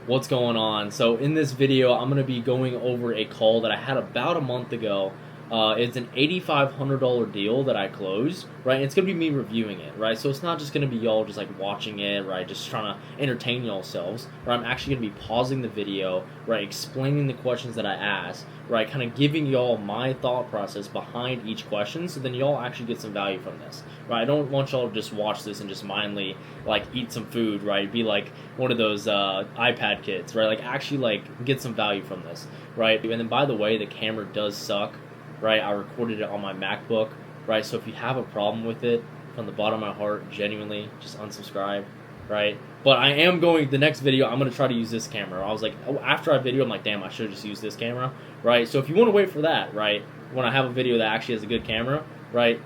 What's going on? So in this video, I'm going to be going over a call that I had about a month ago. It's an $8,500 deal that I closed, right? And it's going to be me reviewing it, right? So it's not just going to be y'all just like watching it, right? Just trying to entertain yourselves, right? I'm actually going to be pausing the video, right? Explaining the questions that I asked, right? Kind of giving y'all my thought process behind each question, so then y'all actually get some value from this, right? I don't want y'all to just watch this and just mindly like eat some food, right? Be like one of those iPad kids, right? Like actually like get some value from this, right? And then by the way, the camera does suck, right? I recorded it on my MacBook, right? So if you have a problem with it, from the bottom of my heart, genuinely, just unsubscribe, right? But I am going, the next video, I'm going to try to use this camera. I was like, after I video, I'm like, damn, I should have just used this camera, right? So if you want to wait for that, right, when I have a video that actually has a good camera, right,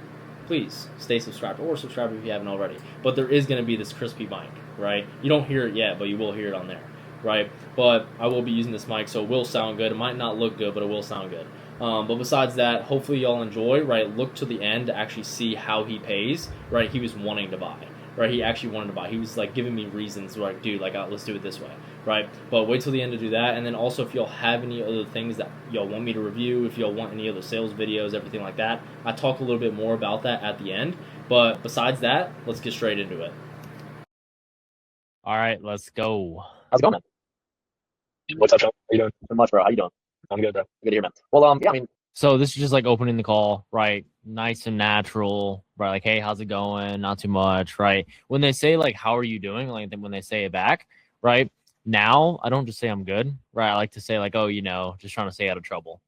please stay subscribed, or subscribe if you haven't already. But there is going to be this crispy mic, right? You don't hear it yet, but you will hear it on there, right? But I will be using this mic, so it will sound good. It might not look good, but it will sound good. But besides that, hopefully y'all enjoy, right? Look to the end to actually see how he pays, right? He was wanting to buy, right? He actually wanted to buy. He was like giving me reasons, like, dude, like, let's do it this way, right? But wait till the end to do that. And then also, if y'all have any other things that y'all want me to review, if y'all want any other sales videos, everything like that, I talk a little bit more about that at the end. But besides that, let's get straight into it. All right, let's go. How's it going, man? What's up, Sean? How you doing? Not much, bro. How you doing? I'm good, bro. Good to hear, man. Well, yeah, I mean, So this is just like opening the call, right? Nice and natural, right? Like, hey, how's it going? Not too much, right? When they say like, how are you doing? Like when they say it back, right? Now I don't just say I'm good, right? I like to say like, oh, just trying to stay out of trouble,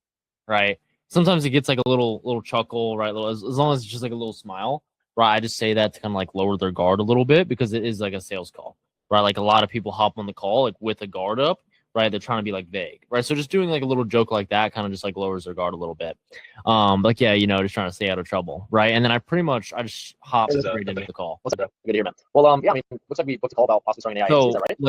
right? Sometimes it gets like a little chuckle, right? As long as it's just like a little smile, right? I just say that to kind of like lower their guard a little bit, because it is like a sales call, right? Like a lot of people hop on the call like with a guard up, right? They're trying to be like vague, right? So just doing like a little joke like that kind of just like lowers their guard a little bit. Like, yeah, just trying to stay out of trouble, right? And then I just hop This is straight into company. the call. what's up, bro? Good to hear, man. Well, yeah, I mean, looks like we booked a call about possibly starting an AI agency. Is So that right?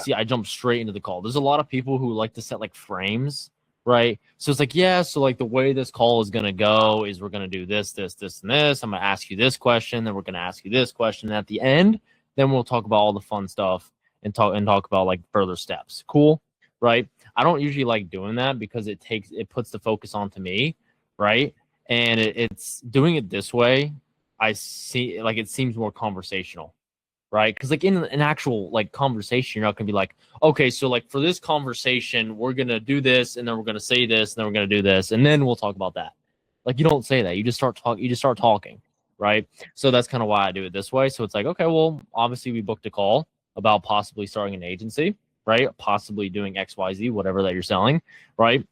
like I jump straight into the call. There's a lot of people who like to set like frames, right? So it's like, yeah, so like the way this call is gonna go is we're gonna do this, this, this, and this. I'm gonna ask you this question, then we're gonna ask you this question. And at the end, then we'll talk about all the fun stuff and talk about like further steps. Cool, right? I don't usually like doing that because it puts the focus onto me, right? And it's doing it this way. I see like it seems more conversational, right? Because like in an actual like conversation, you're not gonna be like, okay, so like for this conversation, we're gonna do this, and then we're gonna say this, and then we're gonna do this, and then we'll talk about that. Like you don't say that. You just start talking, right? So that's kind of why I do it this way. So it's like, okay, well, obviously we booked a call about possibly starting an agency, right? Possibly doing XYZ, whatever that you're selling, right?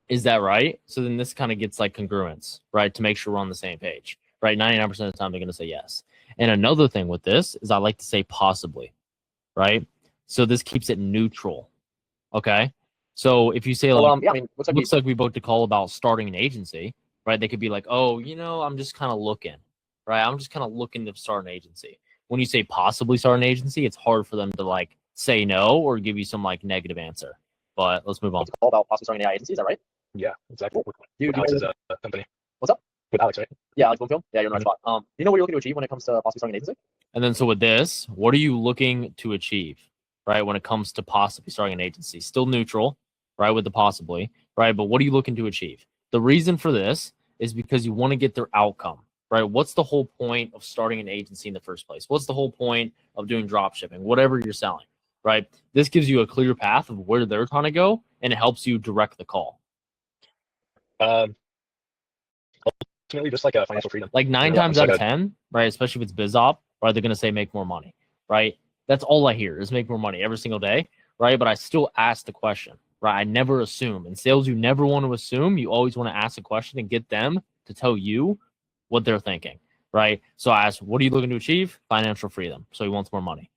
Is that right? So then this kind of gets like congruence, right? To make sure we're on the same page, right? 99% of the time they're going to say yes. And another thing with this is I like to say possibly, right? So this keeps it neutral. Okay. So if you say like, Well, yeah, I mean, looks like we booked a call about starting an agency, right? They could be like, oh, I'm just kind of looking, right? I'm just kind of looking to start an agency. When you say possibly start an agency, it's hard for them to like say no or give you some like negative answer. But let's move on. Booked a call about possibly starting an AI agency. Is that right? Yeah, exactly. Dude, With Alex's company. What's up? With Alex, right? Yeah, like film. Yeah, you're in the right spot. Do you know what you're looking to achieve when it comes to possibly starting an agency? And then so with this, what are you looking to achieve, right? When it comes to possibly starting an agency, still neutral, right? With the possibly, right? But what are you looking to achieve? The reason for this is because you want to get their outcome, right? What's the whole point of starting an agency in the first place? What's the whole point of doing drop shipping, whatever you're selling, right? This gives you a clear path of where they're trying to go, and it helps you direct the call. Ultimately, just like a financial freedom. Like 9 times out of 10, right? Especially if it's biz op, right? They're gonna say make more money, right? That's all I hear is make more money every single day, right? But I still ask the question, right? I never assume. In sales, you never want to assume. You always want to ask a question and get them to tell you what they're thinking, right? So I ask, what are you looking to achieve? Financial freedom. So he wants more money.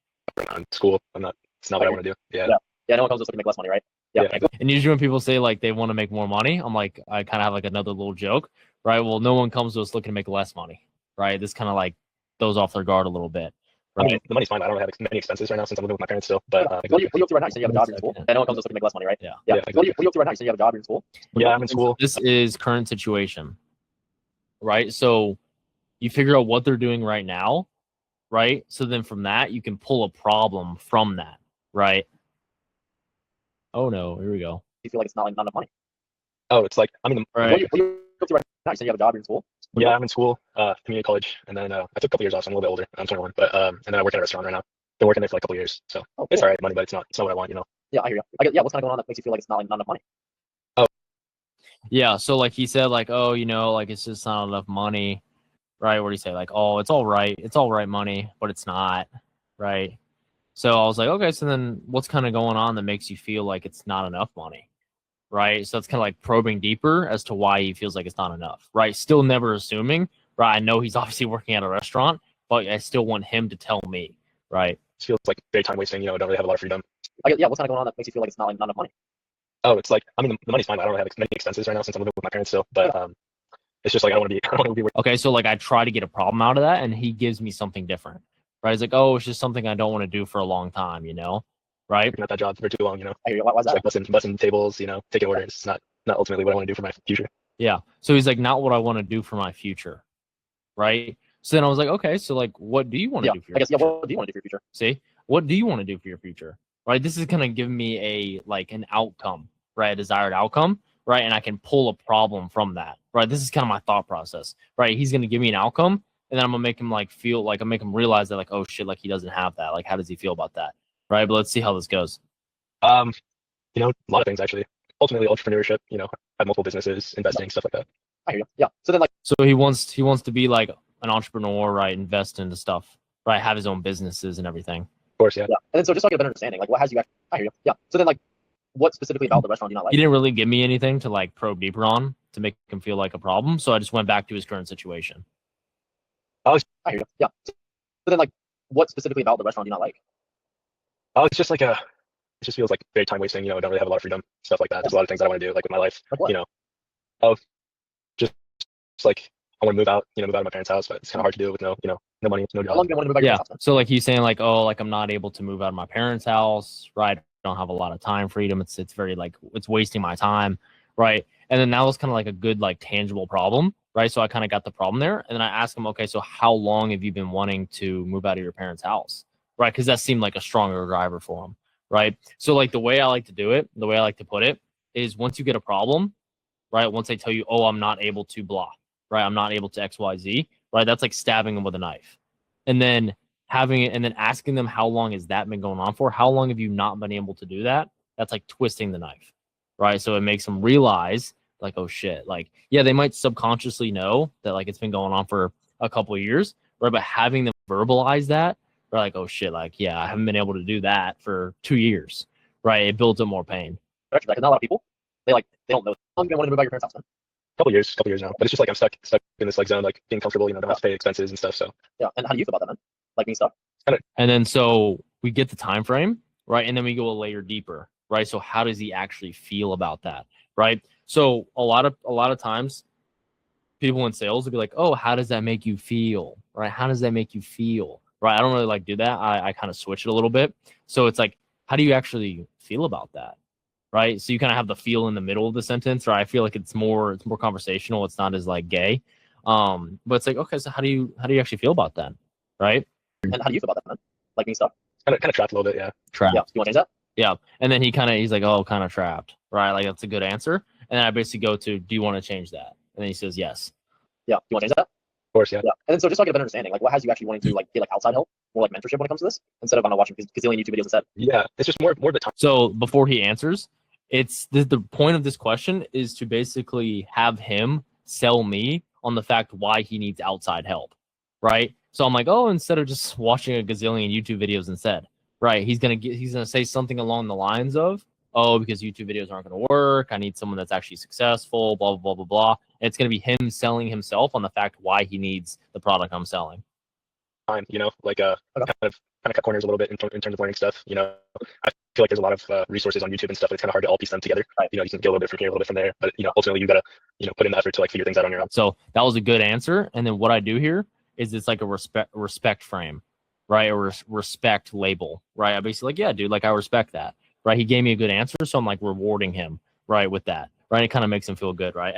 School. It's not what I want to do. Yeah. Yeah, no one comes to us looking to make less money, right? Yeah. And usually when people say like they want to make more money, I'm like, I kind of have like another little joke, right? Well, no one comes to us looking to make less money, right? This kind of like throws off their guard a little bit. Right? I mean, the money's fine. I don't really have many expenses right now since I'm living with my parents still. But what are you up to right now? You said you have a job, you're in school. Yeah, no one comes to us looking to make less money, right? Yeah. What are you up to right now? You said you have a job, you're in school. Yeah, I'm in school. This is current situation, right? So you figure out what they're doing right now, right? So then from that, you can pull a problem from that, right? Oh no, here we go. You feel like it's not enough money. Oh, it's like I'm in the Right. What are you up to right now? You said you have a job, you're in school. What are you yeah, doing? I'm in school, community college, and then I took a couple years off, so I'm a little bit older. I'm 21, but and then I work at a restaurant right now. Been working there for like a couple years, so Oh, it's cool. all right money, but it's not what I want, you know. Yeah, I hear you. I get, yeah, what's kind of going on that makes you feel like it's not enough money? Yeah, so like he said, like, oh, you know, like it's just not enough money, right? What do you say? Like, oh, it's all right money, but it's not, right? So I was like, okay, so then what's kind of going on that makes you feel like it's not enough money, right? So it's kind of like probing deeper as to why he feels like it's not enough, right? Still never assuming, right? I know he's obviously working at a restaurant, but I still want him to tell me, right? It feels like very time wasting, you know. I don't really have a lot of freedom. I get, yeah, what's kind of going on that makes you feel like it's not enough money? Oh, it's like I mean the money's fine, but I don't really have many expenses right now since I'm living with my parents still. But it's just like I don't want to be I don't want to be Okay, so like I try to get a problem out of that, and he gives me something different, right? He's like, oh, it's just something I don't want to do for a long time, you know, right? working at that job for too long, you know. I hear you. Why's It's that? like bussing tables, you know, taking orders. It's not ultimately what I want to do for my future. Yeah. So he's like, not what I want to do for my future, right? So then I was like, okay, so like, what do you want to Yeah, do for your I guess, yeah, future? what do you want to do for your future? See, what do you want to do for your future, right? This is gonna give me a like an outcome, right? A desired outcome, right? And I can pull a problem from that, right? This is kind of my thought process, right? He's gonna give me an outcome, and then I'm gonna make him like feel like I make him realize that like, oh shit, like he doesn't have that. Like, how does he feel about that, right? But let's see how this goes. You know, a lot of things actually. Ultimately, entrepreneurship. You know, I have multiple businesses, investing, stuff like that. I hear you. Yeah. So then, like, So he wants to be like an entrepreneur, right? Invest into stuff, right? Have his own businesses and everything. Of course, yeah. yeah. And then, so just so I get a better understanding, like, what has you actually, I hear you. Yeah. So then, like, what specifically about the restaurant do you not like? He didn't really give me anything to like probe deeper on to make him feel like a problem. So I just went back to his current situation. I hear you. Yeah. So then, like, what specifically about the restaurant do you not like? Oh, it's just like it just feels like very time wasting. You know, I don't really have a lot of freedom, stuff like that. There's a lot of things that I want to do, like with my life. Like what? You know, oh, just like I want to move out. You know, move out of my parents' house, but it's kind of hard to do with no money, no How job. long do you want to move out of your Yeah. house then? So like he's saying like, oh, like I'm not able to move out of my parents' house, right? I don't have a lot of time freedom. It's very like it's wasting my time, right? And then that was kind of like a good like tangible problem, right? So I kind of got the problem there, and then I asked him, okay, so how long have you been wanting to move out of your parents' house, right? Because that seemed like a stronger driver for him, right? So like the way I like to do it, the way I like to put it is once you get a problem, right? Once they tell you, oh, I'm not able to blah, right? I'm not able to X, Y, Z, right? That's like stabbing them with a knife. And then having it and then asking them how long has that been going on for? How long have you not been able to do that? That's like twisting the knife, right? So it makes them realize like, oh shit, like, yeah, they might subconsciously know that like it's been going on for a couple of years, right? But having them verbalize that, they're like, oh shit, like, yeah, I haven't been able to do that for 2 years, right? It builds up more pain. Because not a lot of people, they don't know. How long have you been wanting to move out of your parents' house then? Couple years now, but it's just like I'm stuck in this like zone, like being comfortable. You know, don't have to pay expenses and stuff. So Yeah. And how do you feel about that, man? Like being stuck? And then so we get the time frame, right? And then we go a layer deeper, right? So how does he actually feel about that, right? So a lot of times people in sales will be like, oh, how does that make you feel, right? How does that make you feel, right? I don't really like do that. I kind of switch it a little bit. So it's like, how do you actually feel about that, right? So you kind of have the feel in the middle of the sentence, right? I feel like it's more conversational. It's not as like gay, but it's like, okay, so how do you actually feel about that, right? And how do you feel about that, man? Like being stuck? kind of trapped a little bit, yeah. Trapped. Yeah. You want to change that? Yeah. And then he's like, oh, kind of trapped, right? Like that's a good answer. And then I basically go to, do you want to change that? And then he says yes. Yeah. You want to change that? Of course, yeah. Yeah. And then so just so I get a better understanding, like what has you actually wanting to like get like outside help or like mentorship when it comes to this instead of watching gazillion YouTube videos instead? Yeah, it's just more the time. So before he answers, it's the point of this question is to basically have him sell me on the fact why he needs outside help, right? So I'm like, oh, instead of just watching a gazillion YouTube videos instead, right? He's gonna say something along the lines of, oh, because YouTube videos aren't gonna work. I need someone that's actually successful, blah blah blah blah blah. And it's gonna be him selling himself on the fact why he needs the product I'm selling. Time, you know, like kind of cut corners a little bit in terms of learning stuff. You know, I feel like there's a lot of resources on YouTube and stuff. But it's kind of hard to all piece them together. You know, you can get a little bit from here, a little bit from there, but you know, ultimately you gotta put in the effort to like figure things out on your own. So that was a good answer. And then what I do here is it's like a respect frame, right? Or respect label, right? I basically like, yeah, dude, like I respect that, right? He gave me a good answer, so I'm like rewarding him, right, with that, right? It kind of makes him feel good, right?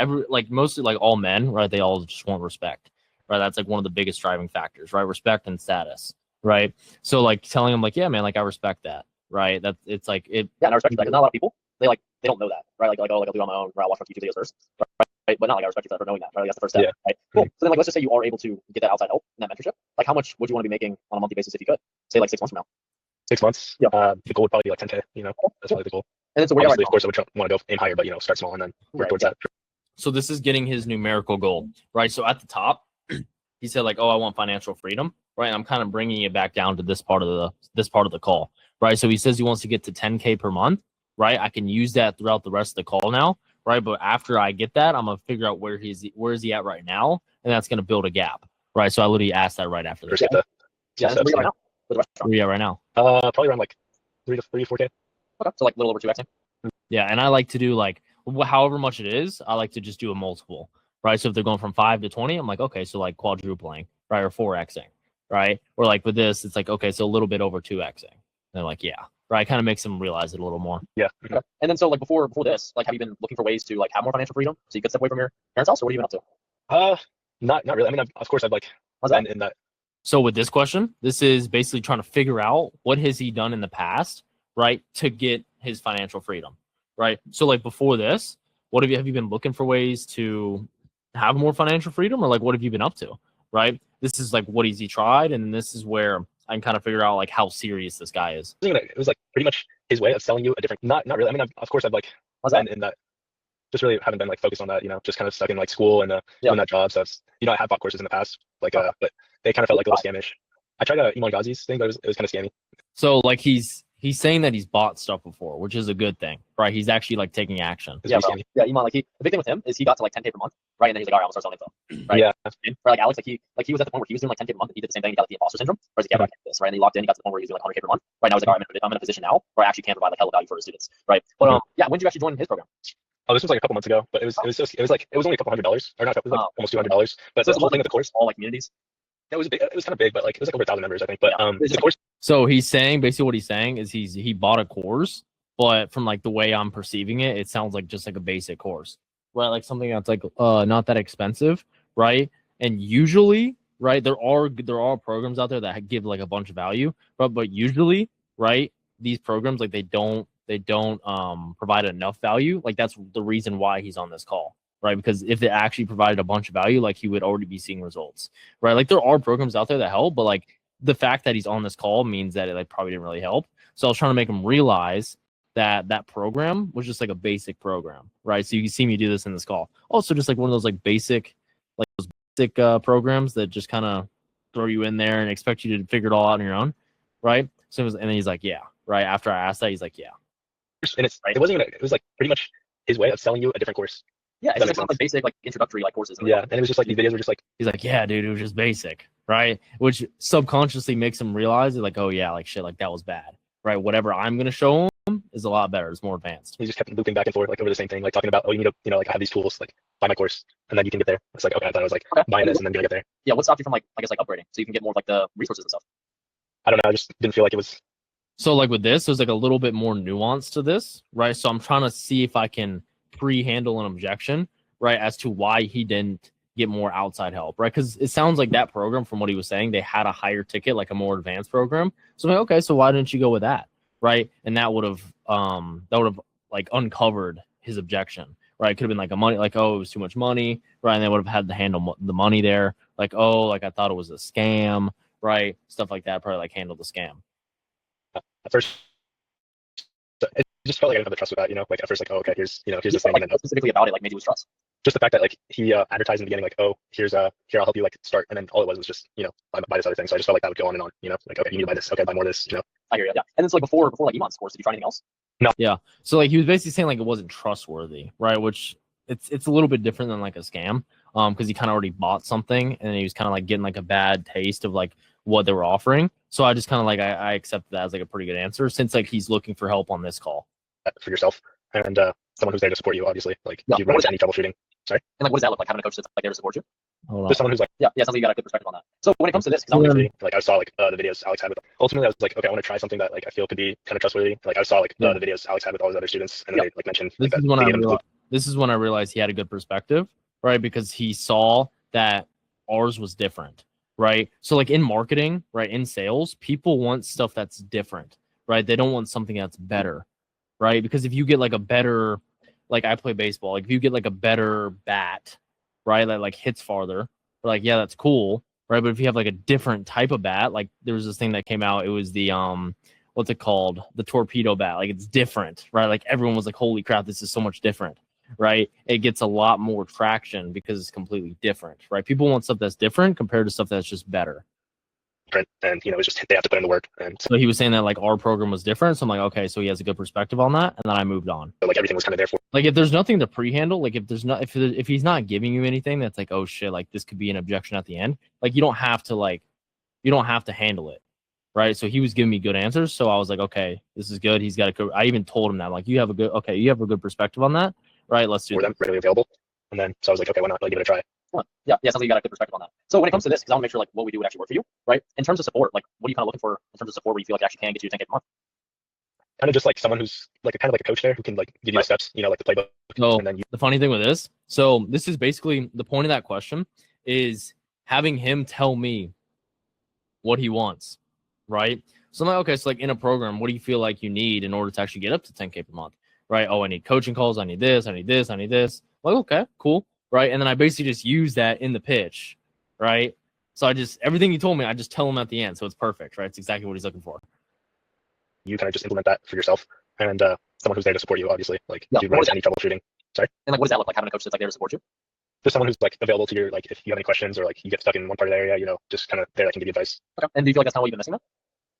Mostly like all men, right? They all just want respect, right? That's like one of the biggest driving factors, right? Respect and status, right? So like telling him like, yeah, man, like I respect that, right? It's like it. Yeah, and I respect that because not a lot of people they don't know that, right? Like, oh, like I'll do it on my own, or I'll watch my YouTube videos first, right? But not like I respect you for knowing that, right? Like, that's the first step, Yeah. right? Cool. So then, like, let's just say you are able to get that outside help and that mentorship. Like, how much would you want to be making on a monthly basis if you could? Say, like 6 months from now. 6 months. Yeah. The goal would probably be like 10K. You know, that's probably the goal. And then so where Obviously, you of course, I would want to go aim higher, but you know, start small and then work towards that. So this is getting his numerical goal, right? So at the top, he said like, "Oh, I want financial freedom," right? And I'm kind of bringing it back down to this part of the call, right? So he says he wants to get to 10K per month, right? I can use that throughout the rest of the call now, right? But after I get that, I'm gonna figure out where is he at right now, and that's gonna build a gap, right? So I literally asked that right after this. Yeah. Where are you right now? With the restaurant? Where are you at right now? Probably around like 3 to 4K. Okay. So like a little over 2x. Yeah, and I like to do like however much it is, I like to just do a multiple, right? So if they're going from 5 to 20, I'm like, okay, so like quadrupling, right? Or 4xing, right? Or like with this, it's like, okay, so a little bit over 2xing. And they're like, yeah, right? Kind of makes them realize it a little more. Yeah. Okay. And then so like before this, like have you been looking for ways to like have more financial freedom so you could step away from your parents' house, or what have you been up to? Not really. I mean, of course, I've like been in that. So with this question, this is basically trying to figure out what has he done in the past, right, to get his financial freedom, right? So like before this, what have you been looking for ways to have more financial freedom, or like what have you been up to, right? This is like what has he tried, and this is where I can kind of figure out like how serious this guy is. It was like pretty much his way of selling you a different. Not really. I mean, of course, I've like been in that. Just really haven't been like focused on that. You know, just kind of stuck in like school and doing that job. So you know, I have bought courses in the past, like but they kind of felt like a little scamish. I tried Iman Ghazi's thing, but it was kind of scammy. So like he's saying that he's bought stuff before, which is a good thing, right? He's actually like taking action. Yeah, Iman, like the big thing with him is he got to like 10K per month, right? And then he's like, all right, I'm gonna start selling info, right? Yeah. And for like Alex, like he was at the point where he was doing like 10K per month, and he did the same thing. He got like the imposter syndrome, where he's like, yeah, I can't do this, right? And he locked in, he got to the point where he was doing like 100K per month, right? Now he's like, all right, I'm in a position now where I actually can provide like hella value for his students, right? But yeah, when did you actually join his program? Oh, this was like a couple months ago, but it was only a couple $100, or not, it was like almost $200. But so the whole thing with the course, all like communities. It was big. It was kind of big, but like it was like over 1,000 members, I think. But the course. So he's saying basically what he's saying is he bought a course, but from like the way I'm perceiving it, it sounds like just like a basic course, right? Like something that's like not that expensive, right? And usually, right, there are programs out there that give like a bunch of value, but usually, right, these programs like they don't provide enough value. Like that's the reason why he's on this call, right? Because if it actually provided a bunch of value, like he would already be seeing results, right? Like there are programs out there that help, but like the fact that he's on this call means that it like probably didn't really help. So I was trying to make him realize that program was just like a basic program, right? So you can see me do this in this call. Also, just like one of those like basic programs that just kind of throw you in there and expect you to figure it all out on your own, right? So and then he's like, yeah, right. After I asked that, he's like, yeah. And it wasn't even. It was like pretty much his way of selling you a different course. Yeah, it's like basic like introductory like courses. Yeah, and it was just like these videos were just like he's like, yeah, dude, it was just basic, right? Which subconsciously makes him realize like, oh yeah, like shit, like that was bad, right? Whatever I'm gonna show him is a lot better. It's more advanced. He just kept looping back and forth like over the same thing, like talking about, oh, you need to, you know, like I have these tools, like buy my course and then you can get there. It's like, okay, I thought I was like buying this and then gonna get there. Yeah, what stopped you from like I guess like upgrading so you can get more of like the resources and stuff? I don't know. I just didn't feel like it was. So like with this, there's like a little bit more nuance to this, right? So I'm trying to see if I can pre-handle an objection, right, as to why he didn't get more outside help, right? Because it sounds like that program, from what he was saying, they had a higher ticket, like a more advanced program. So I'm like, okay, so why didn't you go with that, right? And that would have like uncovered his objection, right? It could have been like a money, like, oh, it was too much money, right? And they would have had to handle the money there, like, oh, like I thought it was a scam, right? Stuff like that, probably like handle the scam. At first, it just felt like I didn't have the trust with that, you know. Like at first, like, oh, okay, here's this thing, like, and specifically about it, like made you lose trust. Just the fact that like he advertised in the beginning, like, oh, here I'll help you like start, and then all it was just, you know, buy this other thing. So I just felt like that would go on and on, you know, like, okay, you need to buy this, okay, buy more of this, you know. I hear you. Yeah, and then so like before like Iman's course, did you try anything else? No. Yeah. So like he was basically saying like it wasn't trustworthy, right? Which it's a little bit different than like a scam, because he kind of already bought something and he was kind of like getting like a bad taste of like what they were offering. So I just kind of like I accepted that as like a pretty good answer, since like he's looking for help on this call. For yourself and someone who's there to support you, obviously. Like if you run into any troubleshooting. Sorry. And like what does that look like? Having a coach that's like there to support you? Just someone who's like yeah, sounds like you got a good perspective on that. So when it comes to this, like I saw like the videos Alex had with ultimately I was like, okay, I want to try something that like I feel could be kind of trustworthy. Like I saw like the videos Alex had with all his other students, and then they like mentioned this is when I realized he had a good perspective, right? Because he saw that ours was different, right? So like in marketing, right, in sales, people want stuff that's different, right? They don't want something that's better, right? Because if you get like a better, like I play baseball, like if you get like a better bat, right, that like hits farther, like yeah, that's cool, right? But if you have like a different type of bat, like there was this thing that came out, it was the what's it called? The torpedo bat. Like it's different, right? Like everyone was like, holy crap, this is so much different, right? It gets a lot more traction because it's completely different, right? People want stuff that's different compared to stuff that's just better. And it's just they have to put in the work. And So he was saying that like our program was different. So I'm like, okay, so he has a good perspective on that. And then I moved on. so like everything was kind of there for. Like if there's nothing to pre-handle, like if he's not giving you anything that's like, oh shit, like this could be an objection at the end, like you don't have to handle it, right? So he was giving me good answers, so I was like, okay, this is good. He's got a good. I even told him that, like, you have a good perspective on that, right? Let's do For them readily available. And then so I was like, okay, why not? Like, give it a try. Yeah, sounds like you got a good perspective on that. So when it comes to this, because I want to make sure like what we do would actually work for you, right? In terms of support, like what are you kind of looking for in terms of support where you feel like you actually can get you to 10K per month? Kind of just like someone who's like kind of like a coach there who can like give you the steps, like the playbook. So and then you, the funny thing with this, so this is basically the point of that question is having him tell me what he wants, right? So I'm like, okay, so like in a program, what do you feel like you need in order to actually get up to 10K per month, right? Oh, I need coaching calls. I need this. I need this. I need this. Like, okay, cool, right? And then I basically just use that in the pitch, right? So everything he told me, I just tell him at the end. So it's perfect, right? It's exactly what he's looking for. you kind of just implement that for yourself, and someone who's there to support you, obviously. Like Yeah, if you run into any troubleshooting. Sorry. And like what does that look like, having a coach that's like there to support you? Just someone who's like available to your, like if you have any questions or like you get stuck in one part of the area, just kind of there that can give you advice. Okay. And do you feel like that's kind of what you've been missing then?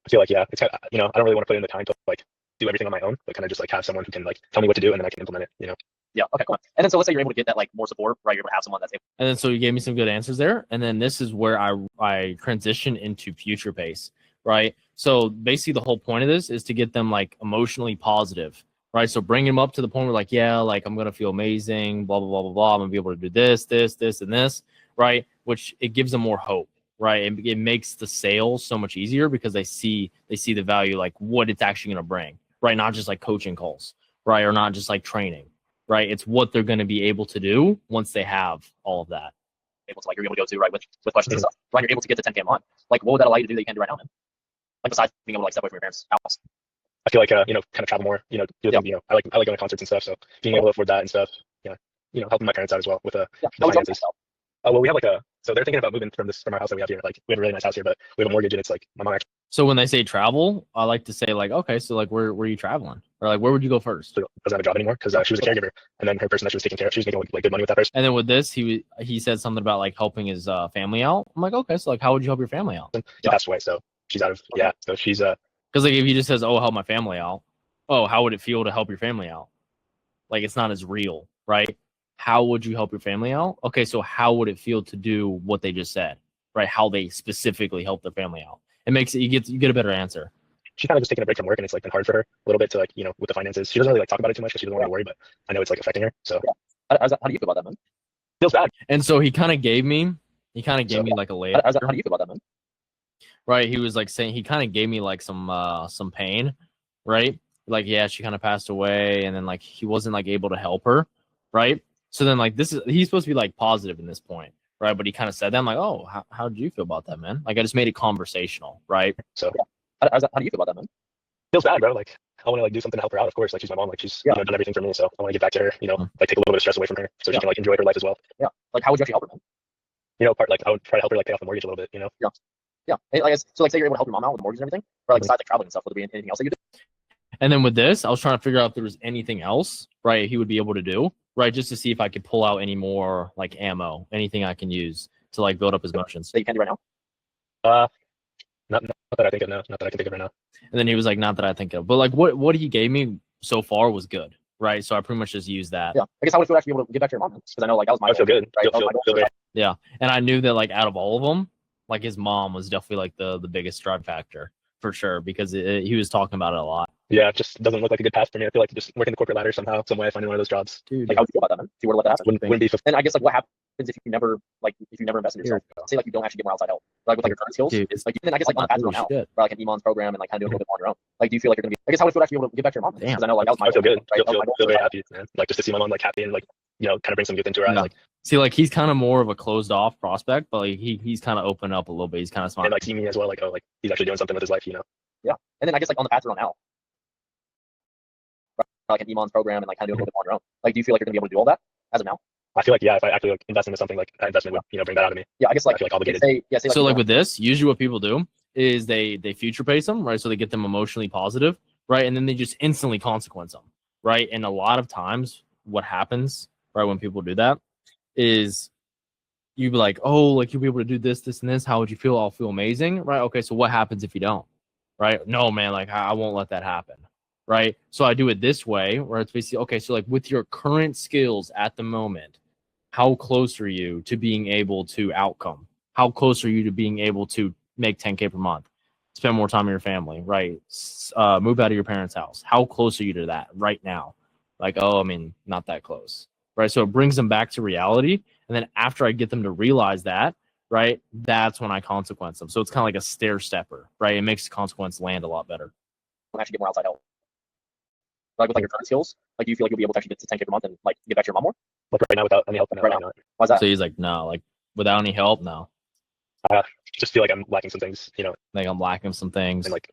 I feel like, yeah, it's kind of, I don't really want to put in the time to like do everything on my own, but kind of just like have someone who can like tell me what to do and then I can implement it. Yeah. Okay. Cool. And then so let's say you're able to get that like more support, right? You're able to have someone that's able. And then so he gave me some good answers there. And then this is where I transition into future pace, right? So basically the whole point of this is to get them like emotionally positive, right? So bring them up to the point where like, yeah, like I'm going to feel amazing, blah, blah, blah, blah, blah. I'm going to be able to do this, this, this, and this, right? Which it gives them more hope, right? It makes the sale so much easier because they see the value, like what it's actually going to bring, right? Not just like coaching calls, right? Or not just like training. Right, it's what they're going to be able to do once they have all of that. Able to like you're able to go to right with questions and stuff. Right, you're able to get to 10K a month. Like, what would that allow you to do that you can't do right now, man? Like besides being able to like step away from your parents' house. I feel like kind of travel more, do things, I like going to concerts and stuff, so being able to afford that and stuff, helping my parents out as well with the finances. Well, we have so they're thinking about moving from our house that we have here. Like we have a really nice house here, but we have a mortgage and it's like my mom actually. So when they say travel, I like to say like, okay, so like where are you traveling? Or like where would you go first? Doesn't have a job anymore because she was a caregiver, and then her person that she was taking care of, she was making like good money with that person. And then with this, he said something about like helping his family out. I'm like, okay, so like how would you help your family out? She passed away, so she's out of so she's because like if he just says, oh, help my family out, oh, how would it feel to help your family out? Like it's not as real, right? How would you help your family out? Okay, so how would it feel to do what they just said, right? How they specifically help their family out. It makes it you get a better answer. She's kind of just taking a break from work, and it's like been hard for her a little bit to like with the finances. She doesn't really like talk about it too much because she doesn't want to worry, but I know it's like affecting her. So how do you feel about that, man? Feels bad. And so he kind of gave me like a layout. How do you feel about that, man? Right, he was like saying he kind of gave me like some pain, right? Like yeah, she kind of passed away, and then like he wasn't like able to help her, right? So then like he's supposed to be like positive in this point, right? But he kind of said that. I'm like, oh, how did you feel about that, man? Like I just made it conversational, right? So how do you feel about that, man? Feels bad, bro. Like I want to like do something to help her out. Of course, like she's my mom. Like she's done everything for me. So I want to get back to her. Like take a little bit of stress away from her, so she can like enjoy her life as well. Yeah. Like how would you actually help her, man? I would try to help her like pay off the mortgage a little bit. Yeah. Yeah. And, like, so like say you're able to help your mom out with the mortgage and everything, or like besides like traveling and stuff, would there be anything else that you do? And then with this, I was trying to figure out if there was anything else, right, he would be able to do, right, just to see if I could pull out any more like ammo, anything I can use to like build up his motions. That you can do right now? Not that I think of now. Not that I can think of right now. And then he was like, not that I think of, but like what he gave me so far was good, right? So I pretty much just used that. Yeah, I guess I would feel actually able to get back to your mom because I know like that was my. I feel good. Right? Feel great. Yeah, and I knew that like out of all of them, like his mom was definitely like the biggest drive factor for sure because he was talking about it a lot. Yeah, it just doesn't look like a good path for me. I feel like just working the corporate ladder somehow, some way, finding one of those jobs. Dude, like how would you feel about that, man? If you were to let that happen, wouldn't be. And I guess like what happens if you never invest in yourself? Say like you don't actually get more outside help, like with like your current skills. Dude, like then I guess like on the path you're on now, or like an Iman's program and like kind of doing a little bit more on your own. Like do you feel like you're gonna be? I guess how would you feel actually able to get back to your mom? Because I know like that was my. I feel good. Right? Feel very happy, man. Like just to see my mom like happy and like kind of bring some good into her eyes. Like see, like he's kind of more of a closed off prospect, but like he's kind of opened up a little bit. He's kind of smart. And like see me as well. Like like he's actually doing something with his life. Yeah, and then I guess like on the path you're on now. like an E-Mons program and like kind of do it a little bit more on your own. Like, do you feel like you're gonna be able to do all that as of now? I feel like if I actually like invest into something, like that investment would bring that out of me. Yeah, I guess like I feel like obligated. say like, so like with this, usually what people do is they future pace them, right? So they get them emotionally positive, right? And then they just instantly consequence them, right? And a lot of times what happens, right, when people do that is you'd be like, oh, like you'll be able to do this, this, and this. How would you feel? I'll feel amazing, right? Okay, so what happens if you don't, right? No, man, like I won't let that happen, right? So I do it this way, where it's basically, okay, so like with your current skills at the moment, how close are you to being able to outcome? How close are you to being able to make 10K per month? Spend more time with your family, right? Move out of your parents' house. How close are you to that right now? Like, oh, I mean, not that close, right? So it brings them back to reality. And then after I get them to realize that, right, that's when I consequence them. So it's kind of like a stair stepper, right? It makes the consequence land a lot better. Actually get more outside help. Like with like your current skills, like do you feel like you'll be able to actually get to 10K per month and like get back to your mom more? Like right now, without any help, no, Right now. not. Why's that? So he's like, no, like without any help, no. Just feel like I'm lacking some things, Like I'm lacking some things. and like,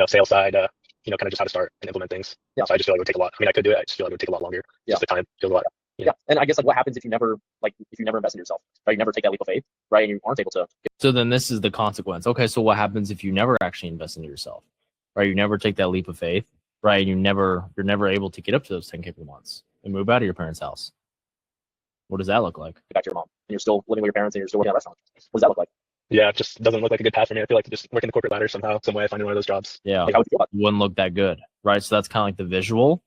sales side, kind of just how to start and implement things. Yeah. So I just feel like it would take a lot. I mean, I could do it. I just feel like it would take a lot longer. Yeah. Just the time feels a lot. Yeah. And I guess like what happens if you never invest in yourself, right? You never take that leap of faith, right? And you aren't able to. So then this is the consequence. Okay, so what happens if you never actually invest into yourself, right? You never take that leap of faith, right? You're never able to get up to those 10K per months and move out of your parents' house. What does that look like? Get back to your mom, and you're still living with your parents, and you're still working at a restaurant. What does that look like? Yeah, it just doesn't look like a good path for me. I feel like just working the corporate ladder somehow, some way, finding one of those jobs. Yeah, Like, how would you feel about it? wouldn't look that good, right? So that's kind of like the visual,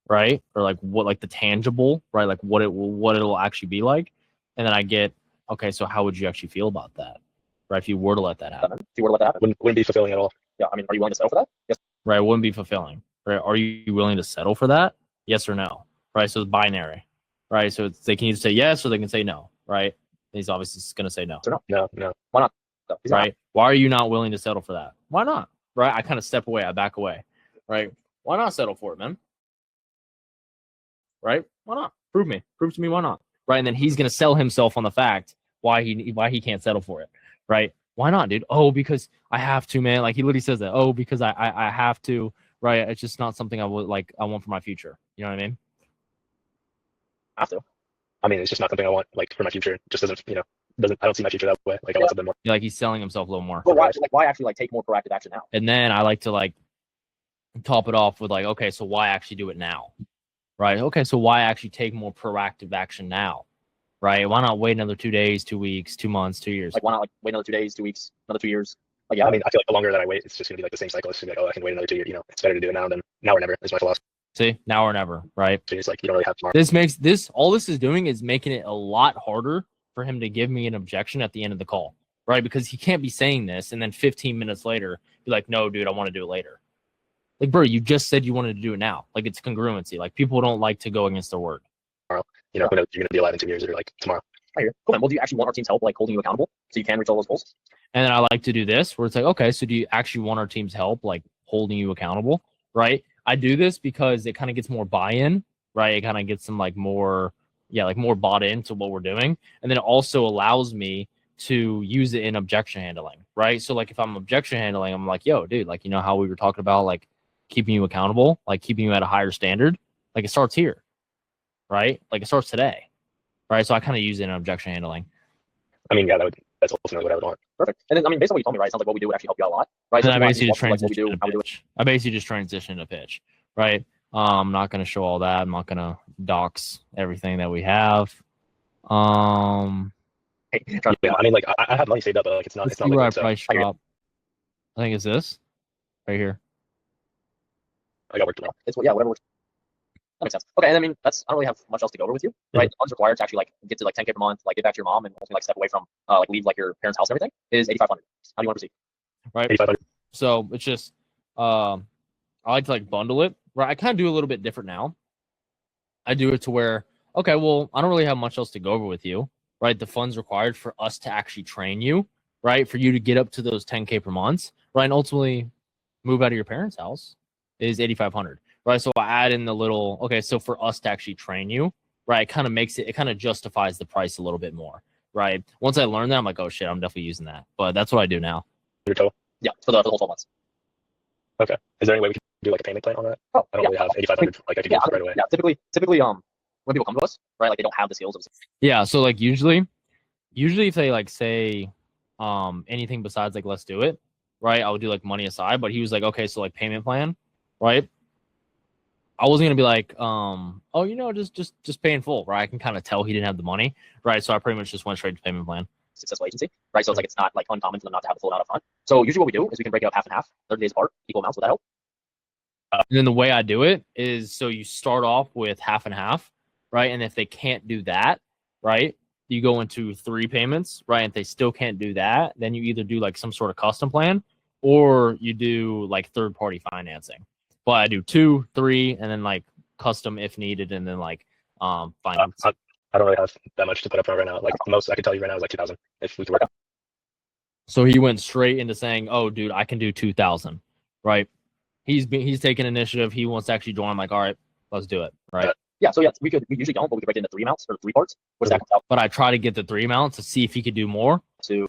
right? Or like what, like the tangible, right? Like what it'll actually be like. And then I get, okay, so how would you actually feel about that, right? If you were to let that happen, If you were to let that happen, Wouldn't be fulfilling at all. yeah. I mean, are you willing to settle for that? Yes. right? It wouldn't be fulfilling, right? Are you willing to settle for that? Yes or no, right? So it's binary, right? So they can either say yes or they can say no, right? And he's obviously going to say no. Or no? No. Why not? No, he's not. Right? Why are you not willing to settle for that? Why not? Right? I kind of step away, I back away. Right? Why not settle for it, man? Right? Why not? Prove to me why not? Right? And then he's gonna sell himself on the fact why he can't settle for it. Right? Why not, dude? Oh, because I have to, man. Like he literally says that. Oh, because I have to. Right? It's just not something I want for my future. You know what I mean? I have to. I mean, it's just not something I want, like, for my future. Just doesn't, I don't see my future that way. Like, I want something more. Like he's selling himself a little more. But why actually like take more proactive action now? And then I like to like top it off with like, okay, so why actually do it now? Right? Okay, so why actually take more proactive action now? Right? Why not wait another 2 days, 2 weeks, 2 months, 2 years? Like why not like wait another 2 days, 2 weeks, another 2 years? Like yeah, I mean, I feel like the longer that I wait, it's just gonna be like the same cycle. It's gonna be like, oh, I can wait another 2 years. It's better to do it now than now or never. Is my philosophy. See, now or never, right? So it's like you don't really have tomorrow. All this is doing is making it a lot harder for him to give me an objection at the end of the call, right? Because he can't be saying this and then 15 minutes later be like, no, dude, I want to do it later. Like, bro, you just said you wanted to do it now. Like, it's congruency. Like, people don't like to go against their word. Who knows, you're gonna be alive in 2 years or like tomorrow. I hear. Cool. Well, do you actually want our team's help, like holding you accountable, so you can reach all those goals? And then I like to do this where it's like, okay, so do you actually want our team's help, like holding you accountable, right? I do this because it kind of gets more buy-in, right? It kind of gets them like more bought into what we're doing. And then it also allows me to use it in objection handling, right? So like if I'm objection handling, I'm like, yo, dude, like, you know how we were talking about like keeping you accountable, like keeping you at a higher standard, like it starts here, right? Like it starts today, right? So I kind of use it in objection handling. I mean, yeah, that's ultimately what I would want. Perfect. And then I mean, based on what you told me, right? It sounds like what we do would actually help you out a lot, right? And So I basically just what we transition do, to how we do it. pitch. I basically just transition to pitch, right? I'm not going to show all that. I'm not going to dox everything that we have. Hey, Yeah, I mean, like I have money saved up, but like it's not Let's see like where I so price drop. I think it's this right here. I got work tomorrow. it's whatever works. That makes sense. Okay, and I mean, I don't really have much else to go over with you, right? The funds required to actually like get to like 10K per month, like get back to your mom, and ultimately like step away from like leave like your parents' house and everything is 8,500. How do you want to proceed? Right. 8,500. So it's just I like to like bundle it. Right. I kind of do a little bit different now. I do it to where, okay, well, I don't really have much else to go over with you, right? The funds required for us to actually train you, right? For you to get up to those 10K per month, right? And ultimately move out of your parents' house is 8,500, right? So I add in the little, okay, so for us to actually train you, right? It kind of makes it kind of justifies the price a little bit more, right? Once I learned that, I'm like, oh shit, I'm definitely using that. But that's what I do now. Your total. Yeah, for the whole 12 months. Okay. Is there any way we can do like a payment plan on that? Oh, I don't really have 8,500 like I could do right away. Yeah, typically, when people come to us, right, like they don't have the skills of. Yeah, so like usually if they like say anything besides like let's do it, right? I would do like money aside, but he was like, okay, so like payment plan, right? I wasn't gonna be like, oh, you know, just pay in full, right? I can kind of tell he didn't have the money, right? So I pretty much just went straight to payment plan. Successful agency, right? So it's like it's not like uncommon for them not to have the full amount up front. So usually what we do is we can break it up half and half, 30 days apart, equal amounts. Would that help? And then the way I do it is so you start off with half and half, right? And if they can't do that, right, you go into 3 payments, right? And if they still can't do that, then you either do like some sort of custom plan or you do like third-party financing. But I do 2, 3, and then like custom if needed, and then like finance. I don't really have that much to put up front right now. Like the most I could tell you right now is like 2,000 if we could work out. So he went straight into saying, "Oh, dude, I can do 2,000," right? He's taking initiative. He wants to actually join. I'm like, all right, let's do it, right? Yeah. So yeah, we usually don't, but we could break it into 3 amounts or 3 parts. What does that come out But I try to get the 3 amounts to see if he could do more. to?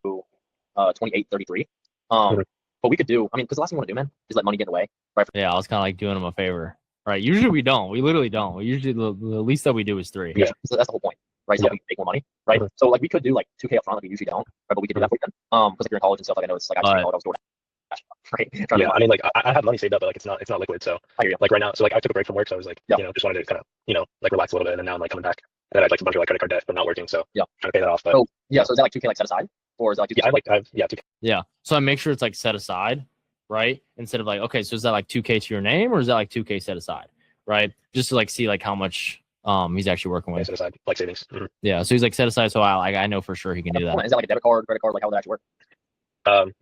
28.33. But we could do. I mean, because the last thing we want to do, man, is let money get in the way, right? Yeah, I was kind of like doing him a favor, right? Usually we don't. We literally don't. We usually the least that we do is 3. Yeah. So that's the whole point, right? So we can make more money, right? Mhm. So like we could do like 2K up front, like we usually don't, right? But we could do that for you then. Because if you're in college and stuff, like I know it's like I was doing right? Yeah, I mean, like I have money saved up, but like it's not liquid. So I hear you. like right now, so like I took a break from work, so I was like, Yeah. you know, just wanted to kind of, you know, like relax a little bit, and then now I'm like coming back, and then I had like a bunch of like credit card debt, but not working, so Yeah. trying to pay that off. But So yeah, so is that like 2K like set aside, or is that like 2K? yeah, I've 2K. Yeah. So I make sure it's like set aside, right? Instead of like, okay, so is that like 2K to your name or is that like 2K set aside, right? Just to like see like how much he's actually working with. set aside like savings. Mhm. Yeah. So he's like set aside, so I know for sure he can do that. Is that like a debit card, credit card? Like how would that actually work?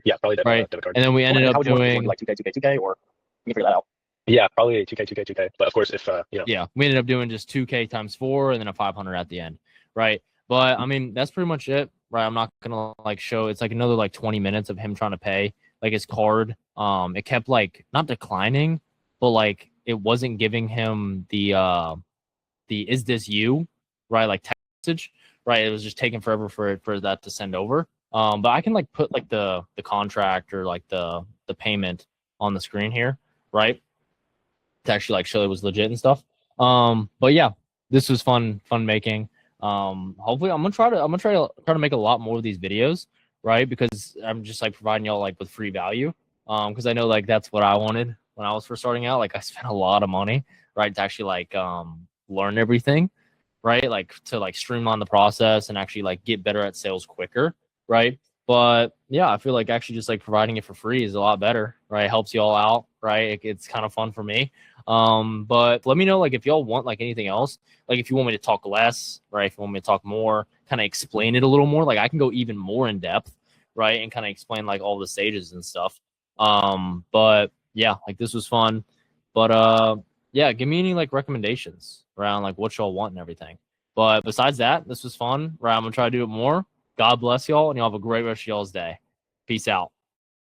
Yeah, probably Right. debit card. And then we ended up How would you want to do it? doing Like 2K, or you can figure that out. Yeah, probably 2K. But of course, if you know, yeah, we ended up doing just 2K times 4 and then a 500 at the end, right? But I mean, that's pretty much it, right? I'm not gonna like show. It's like another like 20 minutes of him trying to pay like his card. It kept like not declining, but like it wasn't giving him the is this you, right? Like text message, right? It was just taking forever for that to send over. But I can like put like the contract or like the payment on the screen here, right? To actually like show it was legit and stuff. But yeah, this was fun making. Hopefully I'm gonna try to make a lot more of these videos, right? Because I'm just like providing y'all like with free value. Because I know like that's what I wanted when I was first starting out. Like I spent a lot of money, right, to actually like learn everything, right? Like to like streamline the process and actually like get better at sales quicker, right? But yeah, I feel like actually just like providing it for free is a lot better, right? It helps you all out, right? It's kind of fun for me. But let me know like if y'all want like anything else, like if you want me to talk less, right? If you want me to talk more, kind of explain it a little more, like I can go even more in depth, right? And kind of explain like all the stages and stuff. But yeah, like this was fun. But yeah, give me any like recommendations around like what y'all want and everything. But besides that, this was fun, right? I'm gonna try to do it more. God bless y'all, and y'all have a great rest of y'all's day. Peace out.